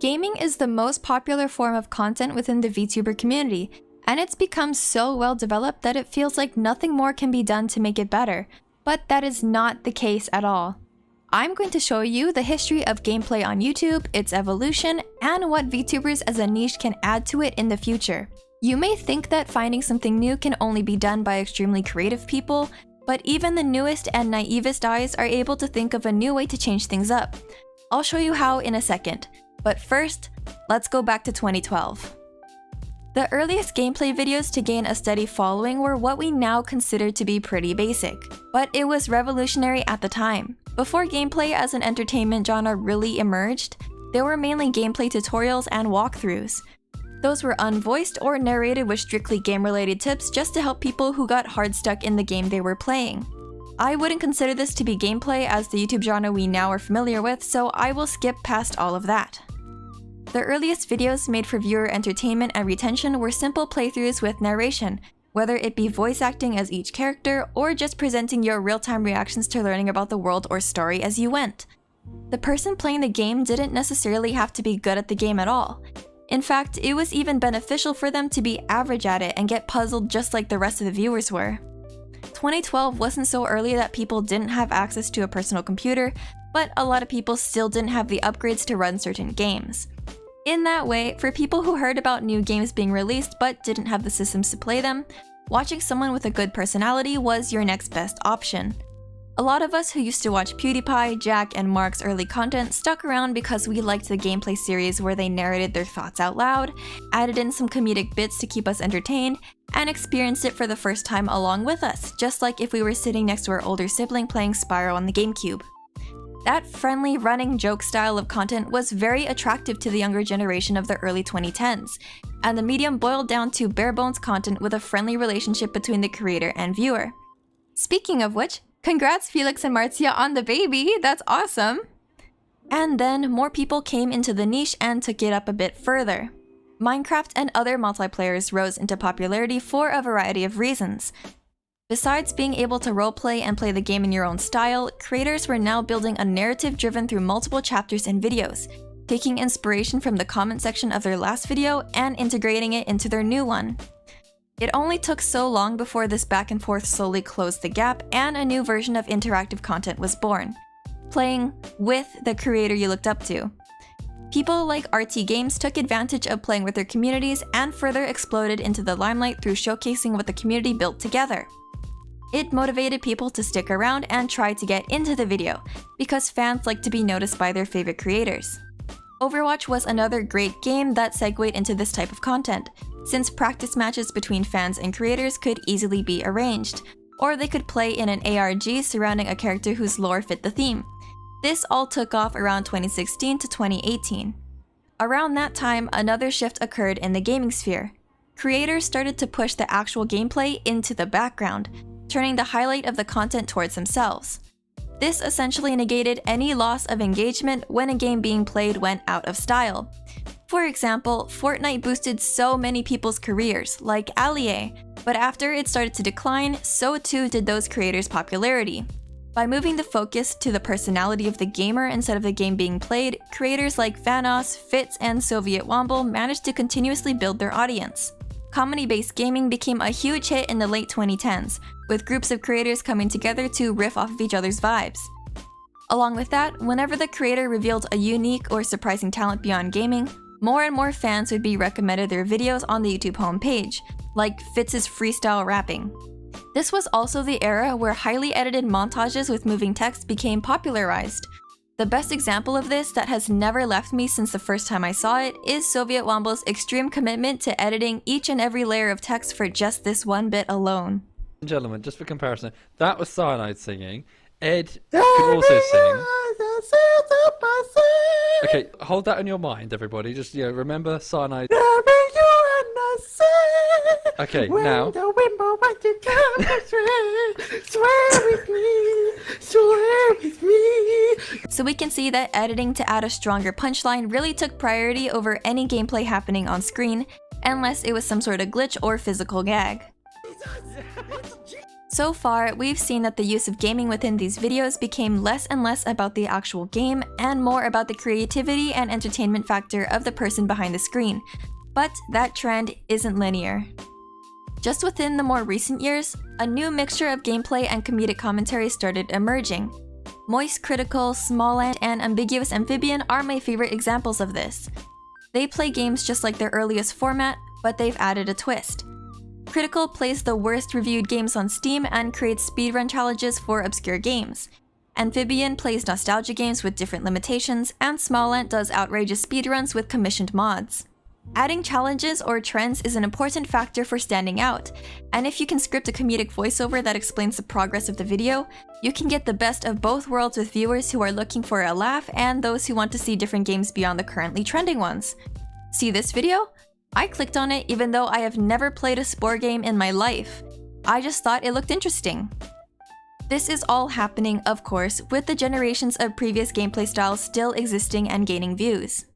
Gaming is the most popular form of content within the VTuber community, and it's become so well developed that it feels like nothing more can be done to make it better. But that is not the case at all. I'm going to show you the history of gameplay on YouTube, its evolution, and what VTubers as a niche can add to it in the future. You may think that finding something new can only be done by extremely creative people, but even the newest and naivest eyes are able to think of a new way to change things up. I'll show you how in a second, but first, let's go back to 2012. The earliest gameplay videos to gain a steady following were what we now consider to be pretty basic, but it was revolutionary at the time. Before gameplay as an entertainment genre really emerged, there were mainly gameplay tutorials and walkthroughs. Those were unvoiced or narrated with strictly game-related tips just to help people who got hard stuck in the game they were playing. I wouldn't consider this to be gameplay as the YouTube genre we now are familiar with, so I will skip past all of that. The earliest videos made for viewer entertainment and retention were simple playthroughs with narration, whether it be voice acting as each character or just presenting your real-time reactions to learning about the world or story as you went. The person playing the game didn't necessarily have to be good at the game at all. In fact, it was even beneficial for them to be average at it and get puzzled just like the rest of the viewers were. 2012 wasn't so early that people didn't have access to a personal computer, but a lot of people still didn't have the upgrades to run certain games. In that way, for people who heard about new games being released but didn't have the systems to play them, watching someone with a good personality was your next best option. A lot of us who used to watch PewDiePie, Jack, and Mark's early content stuck around because we liked the gameplay series where they narrated their thoughts out loud, added in some comedic bits to keep us entertained, and experienced it for the first time along with us, just like if we were sitting next to our older sibling playing Spyro on the GameCube. That friendly running joke style of content was very attractive to the younger generation of the early 2010s, and the medium boiled down to bare-bones content with a friendly relationship between the creator and viewer. Speaking of which, congrats Felix and Marcia on the baby, that's awesome! And then more people came into the niche and took it up a bit further. Minecraft and other multiplayers rose into popularity for a variety of reasons. Besides being able to roleplay and play the game in your own style, creators were now building a narrative driven through multiple chapters and videos, taking inspiration from the comment section of their last video and integrating it into their new one. It only took so long before this back and forth slowly closed the gap and a new version of interactive content was born, playing with the creator you looked up to. People like RT Games took advantage of playing with their communities and further exploded into the limelight through showcasing what the community built together. It motivated people to stick around and try to get into the video, because fans like to be noticed by their favorite creators. Overwatch was another great game that segued into this type of content, since practice matches between fans and creators could easily be arranged, or they could play in an ARG surrounding a character whose lore fit the theme. This all took off around 2016 to 2018. Around that time, another shift occurred in the gaming sphere. Creators started to push the actual gameplay into the background, turning the highlight of the content towards themselves. This essentially negated any loss of engagement when a game being played went out of style. For example, Fortnite boosted so many people's careers, like Allie, but after it started to decline, so too did those creators' popularity. By moving the focus to the personality of the gamer instead of the game being played, creators like Vanoss, Fitz, and Soviet Womble managed to continuously build their audience. Comedy-based gaming became a huge hit in the late 2010s, with groups of creators coming together to riff off of each other's vibes. Along with that, whenever the creator revealed a unique or surprising talent beyond gaming, more and more fans would be recommended their videos on the YouTube homepage, like Fitz's freestyle rapping. This was also the era where highly edited montages with moving text became popularized. The best example of this that has never left me since the first time I saw it is Soviet Womble's extreme commitment to editing each and every layer of text for just this one bit alone. Gentlemen, just for comparison, that was Cyanide singing. Ed could also sing. Okay, hold that in your mind, everybody. Just remember Cyanide. Okay, now. So we can see that editing to add a stronger punchline really took priority over any gameplay happening on screen, unless it was some sort of glitch or physical gag. So far, we've seen that the use of gaming within these videos became less and less about the actual game and more about the creativity and entertainment factor of the person behind the screen. But that trend isn't linear. Just within the more recent years, a new mixture of gameplay and comedic commentary started emerging. Moist Critical, Smalland, and Ambiguous Amphibian are my favorite examples of this. They play games just like their earliest format, but they've added a twist. Critical plays the worst reviewed games on Steam and creates speedrun challenges for obscure games. Amphibian plays nostalgia games with different limitations, and Smalland does outrageous speedruns with commissioned mods. Adding challenges or trends is an important factor for standing out, and if you can script a comedic voiceover that explains the progress of the video, you can get the best of both worlds with viewers who are looking for a laugh and those who want to see different games beyond the currently trending ones. See this video? I clicked on it even though I have never played a spore game in my life. I just thought it looked interesting. This is all happening, of course, with the generations of previous gameplay styles still existing and gaining views.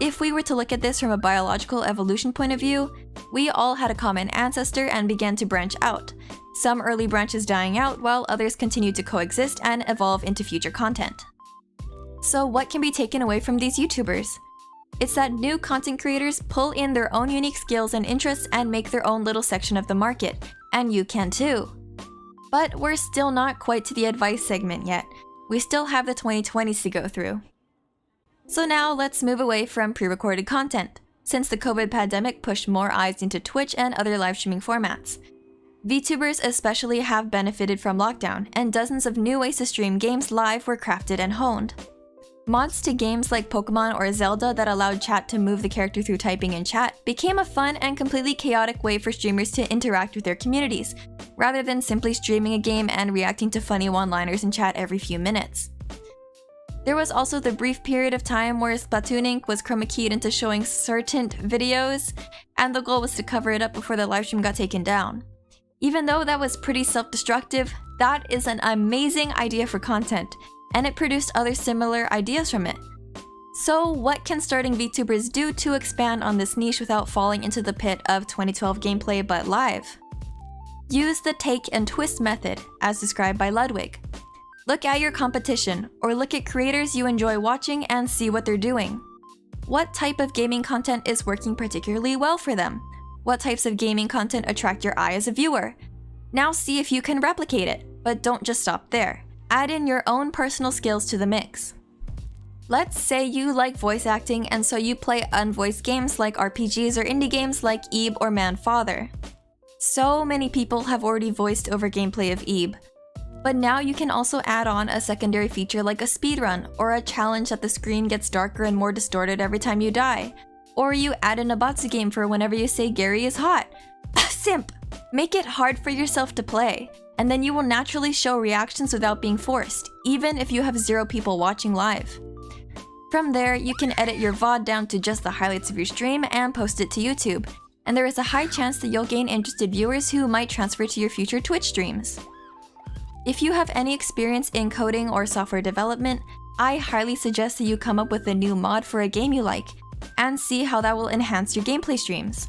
If we were to look at this from a biological evolution point of view, we all had a common ancestor and began to branch out, some early branches dying out while others continued to coexist and evolve into future content. So what can be taken away from these YouTubers? It's that new content creators pull in their own unique skills and interests and make their own little section of the market, and you can too. But we're still not quite to the advice segment yet. We still have the 2020s to go through. So now let's move away from pre-recorded content, since the COVID pandemic pushed more eyes into Twitch and other live streaming formats. Vtubers especially have benefited from lockdown, and dozens of new ways to stream games live were crafted and honed. Mods to games like Pokemon or Zelda that allowed chat to move the character through typing in chat became a fun and completely chaotic way for streamers to interact with their communities, rather than simply streaming a game and reacting to funny one-liners in chat every few minutes. There was also the brief period of time where Splatoon Inc. was chroma keyed into showing certain videos, and the goal was to cover it up before the livestream got taken down. Even though that was pretty self-destructive, that is an amazing idea for content, and it produced other similar ideas from it. So what can starting VTubers do to expand on this niche without falling into the pit of 2012 gameplay but live? Use the take and twist method, as described by Ludwig. Look at your competition, or look at creators you enjoy watching and see what they're doing. What type of gaming content is working particularly well for them? What types of gaming content attract your eye as a viewer? Now see if you can replicate it, but don't just stop there. Add in your own personal skills to the mix. Let's say you like voice acting and so you play unvoiced games like RPGs or indie games like Ib or Man-Father. So many people have already voiced over gameplay of Ib. But now you can also add on a secondary feature like a speedrun, or a challenge that the screen gets darker and more distorted every time you die. Or you add in a Batsu game for whenever you say Gary is hot. Simp! Make it hard for yourself to play, and then you will naturally show reactions without being forced, even if you have 0 people watching live. From there, you can edit your VOD down to just the highlights of your stream and post it to YouTube, and there is a high chance that you'll gain interested viewers who might transfer to your future Twitch streams. If you have any experience in coding or software development, I highly suggest that you come up with a new mod for a game you like, and see how that will enhance your gameplay streams.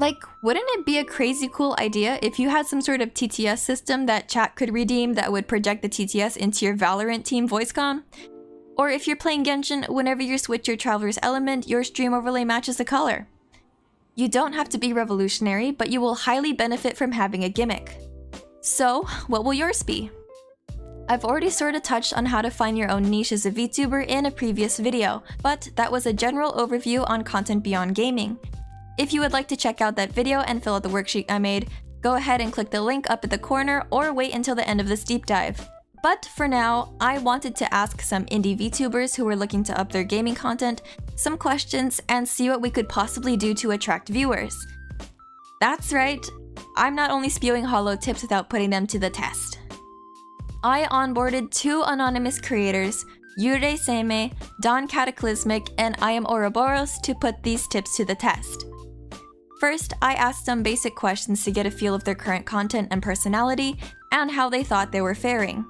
Like, wouldn't it be a crazy cool idea if you had some sort of TTS system that chat could redeem that would project the TTS into your Valorant team voice-com? Or if you're playing Genshin, whenever you switch your Traveler's element, your stream overlay matches the color. You don't have to be revolutionary, but you will highly benefit from having a gimmick. So, what will yours be? I've already sort of touched on how to find your own niche as a VTuber in a previous video, but that was a general overview on content beyond gaming. If you would like to check out that video and fill out the worksheet I made, go ahead and click the link up at the corner or wait until the end of this deep dive. But for now, I wanted to ask some indie VTubers who were looking to up their gaming content some questions and see what we could possibly do to attract viewers. That's right, I'm not only spewing hollow tips without putting them to the test. I onboarded 2 anonymous creators, Yuurei Seimei, Cataclysmic, and IAmOuroboros to put these tips to the test. First, I asked some basic questions to get a feel of their current content and personality, and how they thought they were faring.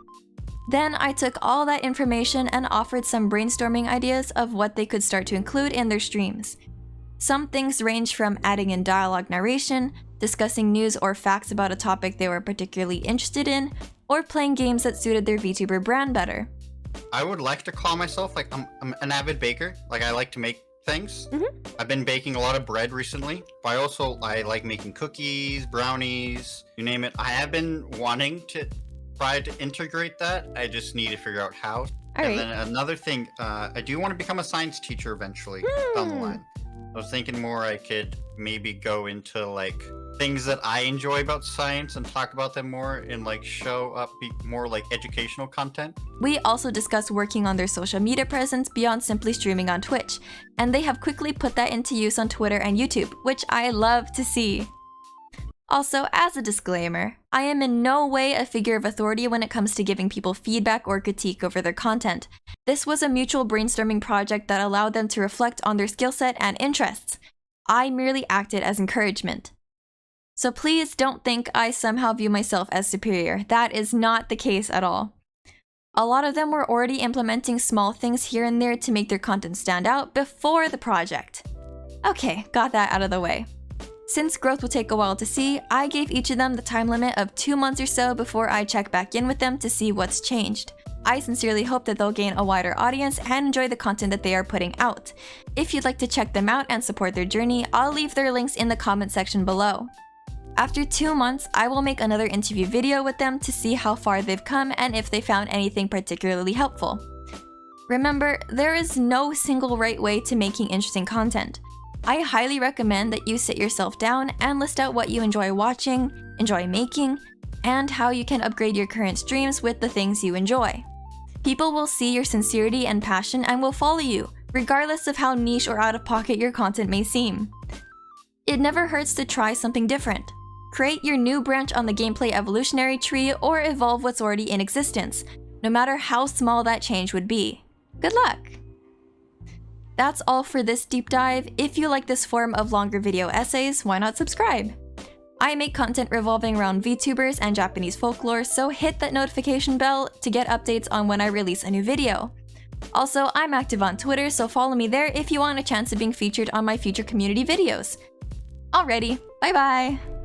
Then I took all that information and offered some brainstorming ideas of what they could start to include in their streams. Some things range from adding in dialogue narration, discussing news or facts about a topic they were particularly interested in, or playing games that suited their VTuber brand better. I would like to call myself like I'm an avid baker. Like I like to make things. I've been baking a lot of bread recently, but I like making cookies, brownies, you name it. I have been wanting to try to integrate that. I just need to figure out how. And then another thing, I do want to become a science teacher eventually down the line. I was thinking more I could maybe go into like things that I enjoy about science and talk about them more and like show up be more like educational content. We also discussed working on their social media presence beyond simply streaming on Twitch, and they have quickly put that into use on Twitter and YouTube, which I love to see. Also, as a disclaimer, I am in no way a figure of authority when it comes to giving people feedback or critique over their content. This was a mutual brainstorming project that allowed them to reflect on their skill set and interests. I merely acted as encouragement. So please don't think I somehow view myself as superior. That is not the case at all. A lot of them were already implementing small things here and there to make their content stand out before the project. Okay, got that out of the way. Since growth will take a while to see, I gave each of them the time limit of 2 months or so before I check back in with them to see what's changed. I sincerely hope that they'll gain a wider audience and enjoy the content that they are putting out. If you'd like to check them out and support their journey, I'll leave their links in the comment section below. After 2 months, I will make another interview video with them to see how far they've come and if they found anything particularly helpful. Remember, there is no single right way to making interesting content. I highly recommend that you sit yourself down and list out what you enjoy watching, enjoy making, and how you can upgrade your current streams with the things you enjoy. People will see your sincerity and passion and will follow you, regardless of how niche or out of pocket your content may seem. It never hurts to try something different. Create your new branch on the gameplay evolutionary tree or evolve what's already in existence, no matter how small that change would be. Good luck! That's all for this deep dive. If you like this form of longer video essays, why not subscribe? I make content revolving around VTubers and Japanese folklore, so hit that notification bell to get updates on when I release a new video. Also, I'm active on Twitter, so follow me there if you want a chance of being featured on my future community videos. Alrighty, bye bye!